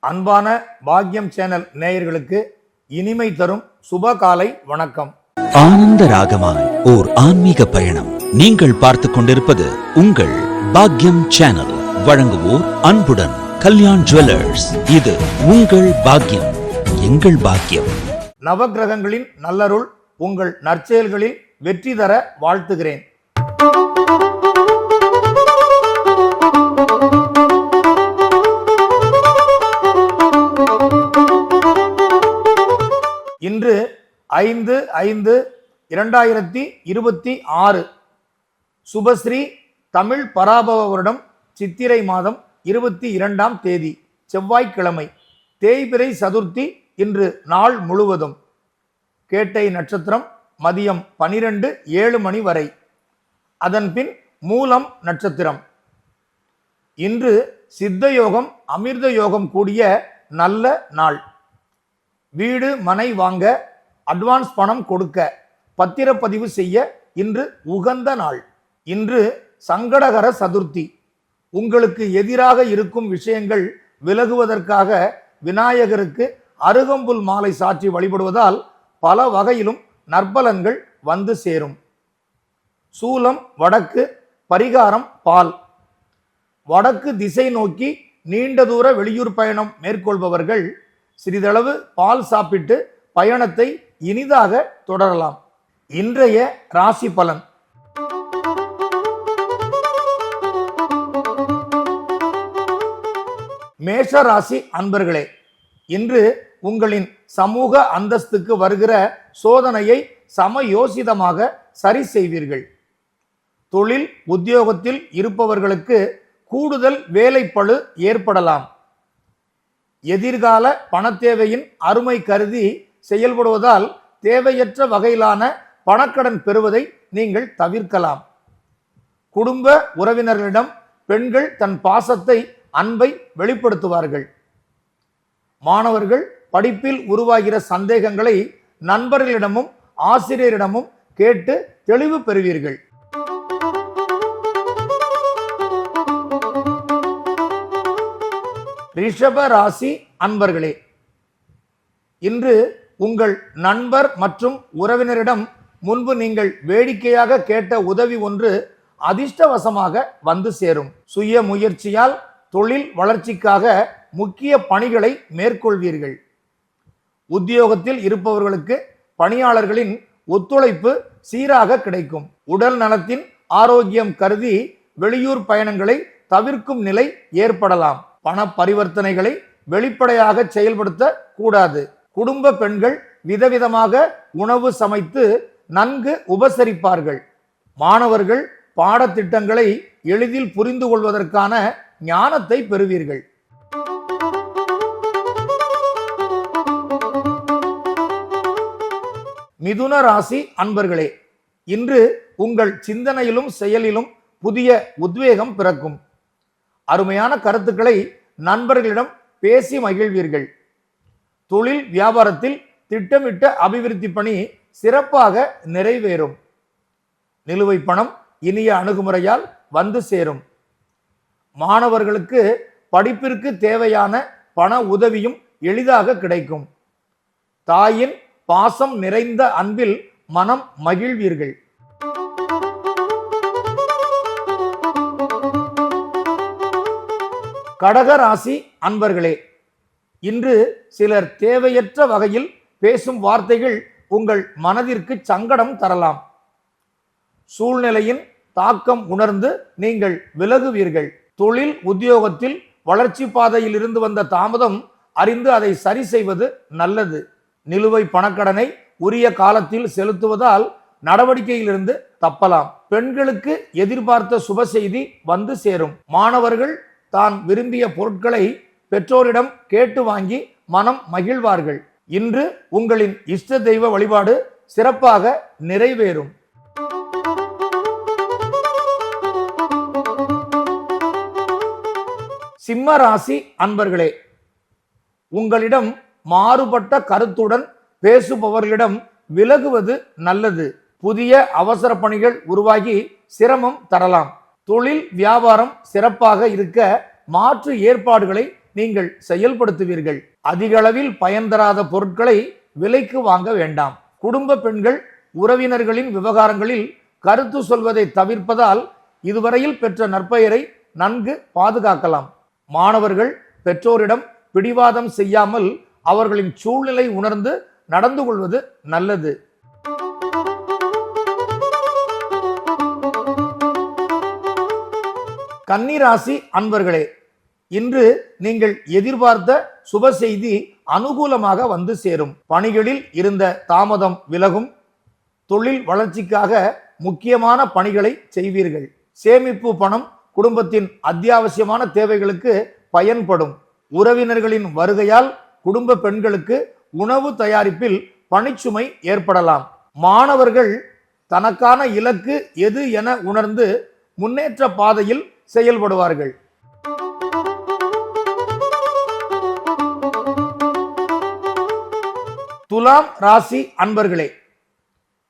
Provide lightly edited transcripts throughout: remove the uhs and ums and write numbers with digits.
அன்பான பாக்யம் சேனல் நேயர்களுக்கு இனிமை தரும் சுபகாலை வணக்கம். ஆனந்த ராகமாய் ஓர் ஆன்மீக பயணம். நீங்கள் பார்த்து கொண்டிருப்பது உங்கள் பாக்யம் சேனல். வழங்குவோர் அன்புடன் கல்யாண் ஜுவல்லர்ஸ். இது உங்கள் பாக்யம், எங்கள் பாக்யம். நவக்கிரகங்களின் நல்லருள் உங்கள் நற்செயல்களில் வெற்றி தர வாழ்த்துகிறேன். இன்று 5/5/2026 சுபஸ்ரீ தமிழ் பராபவ வருடம் சித்திரை மாதம் 22ஆம் தேதி செவ்வாய்க்கிழமை, தேய்பிறை சதுர்த்தி. இன்று நாள் முழுவதும் கேட்டை நட்சத்திரம் மதியம் 12:07 வரை, அதன் பின் மூலம் நட்சத்திரம். இன்று சித்த யோகம் அமிர்த யோகம் கூடிய நல்ல நாள். வீடு மனை வாங்க, அட்வான்ஸ் பணம் கொடுக்க, பத்திரப்பதிவு செய்ய இன்று உகந்த நாள். இன்று சங்கடகர சதுர்த்தி. உங்களுக்கு எதிராக இருக்கும் விஷயங்கள் விலகுவதற்காக விநாயகருக்கு அருகம்புல் மாலை சாற்றி வழிபடுவதால் பல வகையிலும் நற்பலன்கள் வந்து சேரும். சூலம் வடக்கு, பரிகாரம் பால். வடக்கு திசை நோக்கி நீண்ட தூர வெளியூர் பயணம் மேற்கொள்பவர்கள் சிறிதளவு பால் சாப்பிட்டு பயணத்தை இனிதாக தொடரலாம். இன்றைய ராசி பலன். மேஷ ராசி அன்பர்களே, இன்று உங்களின் சமூக அந்தஸ்துக்கு வருகிற சோதனையை சமயோசிதமாக சரி செய்வீர்கள். தொழில் உத்தியோகத்தில் இருப்பவர்களுக்கு கூடுதல் வேலைப்பளு ஏற்படலாம். எதிர்கால பணத்தேவையின் அருமை கருதி செயல்படுவதால் தேவையற்ற வகையிலான பணக்கடன் பெறுவதை நீங்கள் தவிர்க்கலாம். குடும்ப உறவினர்களிடம் பெண்கள் தன் பாசத்தை, அன்பை வெளிப்படுத்துவார்கள். மாணவர்கள் படிப்பில் உருவாகிற சந்தேகங்களை நண்பர்களிடமும் ஆசிரியரிடமும் கேட்டு தெளிவு பெறுவீர்கள். ரிஷப ராசி அன்பர்களே, இன்று உங்கள் நண்பர் மற்றும் உறவினரிடம் முன்பு நீங்கள் வேடிக்கையாக கேட்ட உதவி ஒன்று அதிர்ஷ்டவசமாக வந்து சேரும். சுய முயற்சியால் தொழில் வளர்ச்சிக்காக முக்கிய பணிகளை மேற்கொள்வீர்கள். உத்தியோகத்தில் இருப்பவர்களுக்கு பணியாளர்களின் ஒத்துழைப்பு சீராக கிடைக்கும். உடல் நலத்தின் ஆரோக்கியம் கருதி வெளியூர் பயணங்களை தவிர்க்கும் நிலை ஏற்படலாம். பண பரிவர்த்தனைகளை வெளிப்படையாக செயல்படுத்த கூடாது. குடும்ப பெண்கள் விதவிதமாக உணவு சமைத்து நன்கு உபசரிப்பார்கள். மாணவர்கள் பாடத்திட்டங்களை எளிதில் புரிந்து கொள்வதற்கான ஞானத்தை பெறுவீர்கள். மிதுன ராசி அன்பர்களே, இன்று உங்கள் சிந்தனையிலும் செயலிலும் புதிய உத்வேகம் பிறக்கும். அருமையான கருத்துக்களை நண்பர்களிடம் பேசி மகிழ்வீர்கள். தொழில் வியாபாரத்தில் திட்டமிட்ட அபிவிருத்தி பணி சிறப்பாக நிறைவேறும். நிலுவை பணம் இனிய அணுகுமுறையால் வந்து சேரும். மாணவர்களுக்கு படிப்பிற்கு தேவையான பண உதவியும் எளிதாக கிடைக்கும். தாயின் பாசம் நிறைந்த அன்பில் மனம் மகிழ்வீர்கள். கடகராசி அன்பர்களே, இன்று சிலர் தேவையற்ற வகையில் பேசும் வார்த்தைகள் உங்கள் மனதிற்கு சங்கடம் தரலாம். சூழ்நிலையின் தாக்கம் உணர்ந்து நீங்கள் விலகுவீர்கள். தொழில் உத்தியோகத்தில் வளர்ச்சி பாதையில் இருந்து வந்த தாமதம் அறிந்து அதை சரி செய்வது நல்லது. நிலுவை பணக்கடனை உரிய காலத்தில் செலுத்துவதால் நடவடிக்கையிலிருந்து தப்பலாம். பெண்களுக்கு எதிர்பார்த்த சுப செய்தி வந்து சேரும். மாணவர்கள் தான் விரும்பிய பொருட்களை பெற்றோரிடம் கேட்டு வாங்கி மனம் மகிழ்வார்கள். இன்று உங்களின் இஷ்ட தெய்வ வழிபாடு சிறப்பாக நிறைவேறும். சிம்ம ராசி அன்பர்களே, உங்களிடம் மாறுபட்ட கருத்துடன் பேசுபவர்களிடம் விலகுவது நல்லது. புதிய அவசர பணிகள் உருவாகி சிரமம் தரலாம். தொழில் வியாபாரம் சிறப்பாக இருக்க மாற்று ஏற்பாடுகளை நீங்கள் செயல்படுத்துவீர்கள். அதிக அளவில் பயன் தராத பொருட்களை விலைக்கு வாங்க வேண்டாம். குடும்ப பெண்கள் உறவினர்களின் விவகாரங்களில் கருத்து சொல்வதை தவிர்ப்பதால் இதுவரையில் பெற்ற நற்பெயரை நன்கு பாதுகாக்கலாம். மாணவர்கள் பெற்றோரிடம் பிடிவாதம் செய்யாமல் அவர்களின் சூழ்நிலை உணர்ந்து நடந்து கொள்வது நல்லது. கன்னி ராசி அன்பர்களே, இன்று நீங்கள் எதிர்பார்த்த சுப செய்தி அனுகூலமாக வந்து சேரும். பணிகளில் இருந்த தாமதம் விலகும். தொழில் வளர்ச்சிக்காக முக்கியமான பணிகளை செய்வீர்கள். சேமிப்பு பணம் குடும்பத்தின் அத்தியாவசியமான தேவைகளுக்கு பயன்படும். உறவினர்களின் வருகையால் குடும்ப பெண்களுக்கு உணவு தயாரிப்பில் பணிச்சுமை ஏற்படலாம். மாணவர்கள் தனக்கான இலக்கு எது என உணர்ந்து முன்னேற்ற பாதையில் செயல்படுவார்கள். துலாம் ராசி அன்பர்களே,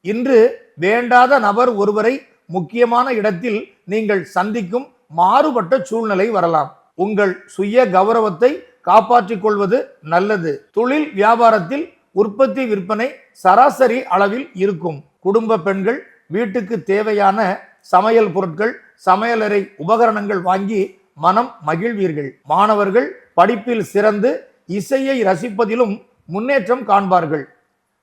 இன்று வேண்டாத நபர் ஒருவரை முக்கியமான இடத்தில் நீங்கள் சந்திக்கும் மாறுபட்ட சூழ்நிலை வரலாம். உங்கள் சுய கௌரவத்தை காப்பாற்றிக் கொள்வது நல்லது. தொழில் வியாபாரத்தில் உற்பத்தி விற்பனை சராசரி அளவில் இருக்கும். குடும்ப பெண்கள் வீட்டுக்கு தேவையான சமையல் பொருட்கள், சமையலறை உபகரணங்கள் வாங்கி மனம் மகிழ்வீர்கள். மாணவர்கள் படிப்பில் சிறந்து இசையை ரசிப்பதிலும் முன்னேற்றம் காண்பார்கள்.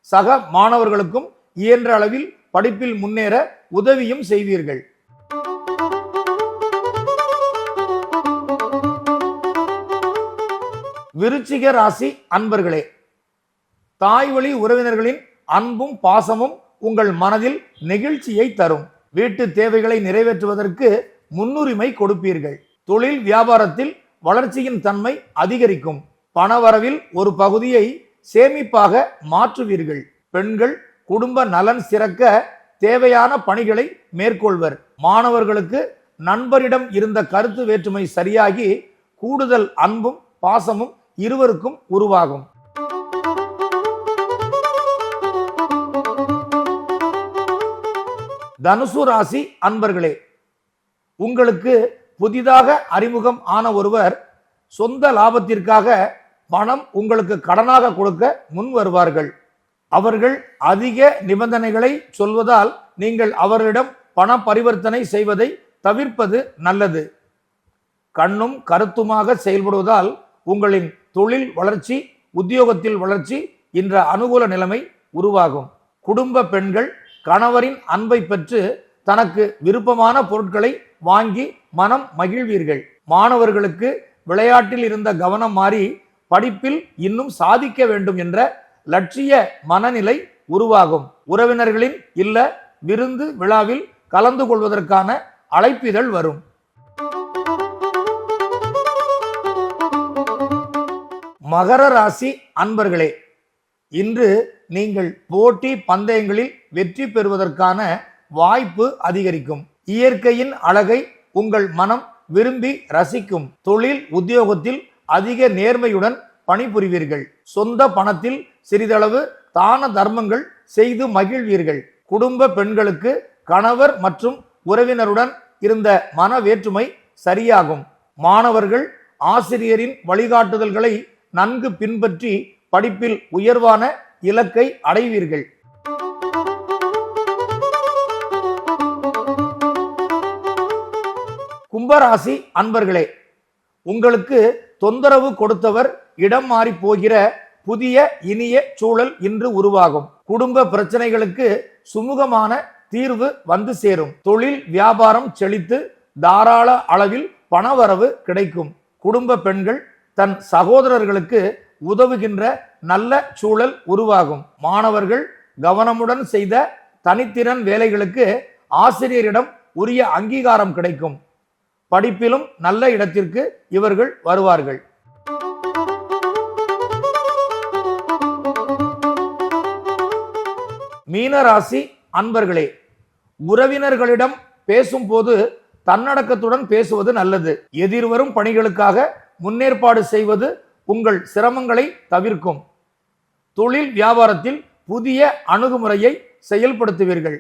சக மாணவர்களுக்கும் இயன்ற அளவில் படிப்பில் முன்னேற உதவியும் செய்வீர்கள். விருச்சிக ராசி அன்பர்களே, தாய் வழி உறவினர்களின் அன்பும் பாசமும் உங்கள் மனதில் நெகிழ்ச்சியை தரும். வீட்டு தேவைகளை நிறைவேற்றுவதற்கு முன்னுரிமை கொடுப்பீர்கள். தொழில் வியாபாரத்தில் வளர்ச்சியின் தன்மை அதிகரிக்கும். பணவரவில் ஒரு பகுதியை சேமிப்பாக மாற்றுவீர்கள். பெண்கள் குடும்ப நலன் சிறக்க தேவையான பணிகளை மேற்கொள்வர். மாணவர்களுக்கு நண்பரிடம் இருந்த கருத்து வேற்றுமை சரியாகி கூடுதல் அன்பும் பாசமும் இருவருக்கும் உருவாகும். தனுசு ராசி அன்பர்களே, உங்களுக்கு புதிதாக அறிமுகம் ஆன ஒருவர் சொந்த லாபத்திற்காக பணம் உங்களுக்கு கடனாக கொடுக்க முன் வருவார்கள். அவர்கள் அதிக நிபந்தனைகளை சொல்வதால் நீங்கள் அவர்களிடம் பண பரிவர்த்தனை செய்வதை தவிர்ப்பது நல்லது. கண்ணும் கருத்துமாக செயல்படுவதால் உங்களின் தொழில் வளர்ச்சி, உத்தியோகத்தில் வளர்ச்சி என்ற அனுகூல நிலைமை உருவாகும். குடும்ப பெண்கள் கணவரின் அன்பை பெற்று தனக்கு விருப்பமான பொருட்களை வாங்கி மனம் மகிழ்வீர்கள். மாணவர்களுக்கு விளையாட்டில் இருந்த கவனம் மாறி படிப்பில் இன்னும் சாதிக்க வேண்டும் என்ற லட்சிய மனநிலை உருவாகும். உறவினர்களின் இல்ல விருந்து விழாவில் கலந்து கொள்வதற்கான அழைப்பிதழ் வரும். மகர ராசி அன்பர்களே, இன்று நீங்கள் போட்டி பந்தயங்களில் வெற்றி பெறுவதற்கான வாய்ப்பு அதிகரிக்கும். இயற்கையின் அழகை உங்கள் மனம் விரும்பி ரசிக்கும். தொழில் உத்தியோகத்தில் அதிக நேர்மையுடன் பணிபுரிவீர்கள். சொந்த பணத்தில் சிறிதளவு தான தர்மங்கள் செய்து மகிழ்வீர்கள். குடும்ப பெண்களுக்கு கணவர் மற்றும் உறவினருடன் இருந்த மன வேற்றுமை சரியாகும். மாணவர்கள் ஆசிரியரின் வழிகாட்டுதல்களை நன்கு பின்பற்றி படிப்பில் உயர்வான இலக்கை அடைவீர்கள். கும்பராசி அன்பர்களே, உங்களுக்கு தொந்தரவு கொடுத்தவர் இடம் மாறி போகிற புதிய இனிய சூழல் இன்று உருவாகும். குடும்ப பிரச்சனைகளுக்கு சுமூகமான தீர்வு வந்து சேரும். தொழில் வியாபாரம் செழித்து தாராள அளவில் பணவரவு கிடைக்கும். குடும்ப பெண்கள் தன் சகோதரர்களுக்கு உதவுகின்ற நல்ல சூழல் உருவாகும். மாணவர்கள் கவனமுடன் செய்த தனித்திறன் வேலைகளுக்கு ஆசிரியரிடம் உரிய அங்கீகாரம் கிடைக்கும். படிப்பிலும் நல்ல இடத்திற்கு இவர்கள் வருவார்கள். மீனராசி அன்பர்களே, உறவினர்களிடம் பேசும்போது தன்னடக்கத்துடன் பேசுவது நல்லது. எதிர்வரும் பணிகளுக்காக முன்னேற்பாடு செய்வது உங்கள் சிரமங்களை தவிர்க்கும். தொழில் வியாபாரத்தில் புதிய அணுகுமுறையை செயல்படுத்துவீர்கள்.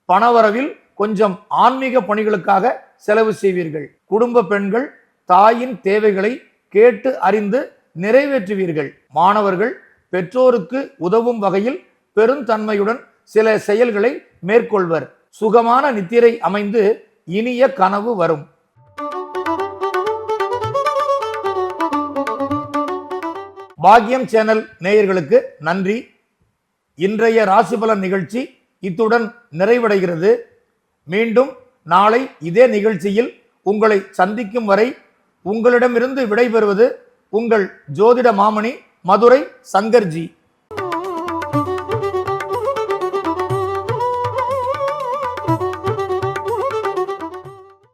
பணவரவில் கொஞ்சம் ஆன்மீக பணிகளுக்காக செலவு செய்வீர்கள். குடும்ப பெண்கள் தாயின் தேவைகளை கேட்டு அறிந்து நிறைவேற்றுவீர்கள். மாணவர்கள் பெற்றோருக்கு உதவும் வகையில் பெருந்தன்மையுடன் சில செயல்களை மேற்கொள்வர். சுகமான நித்திரை அமைந்து இனிய கனவு வரும். பாக்யம் சேனல் நேயர்களுக்கு நன்றி. இன்றைய ராசிபலன் நிகழ்ச்சி இத்துடன் நிறைவடைகிறது. மீண்டும் நாளை இதே நிகழ்ச்சியில் உங்களை சந்திக்கும் வரை உங்களிடமிருந்து விடைபெறுவது உங்கள் ஜோதிட மாமணி மதுரை சங்கர்ஜி.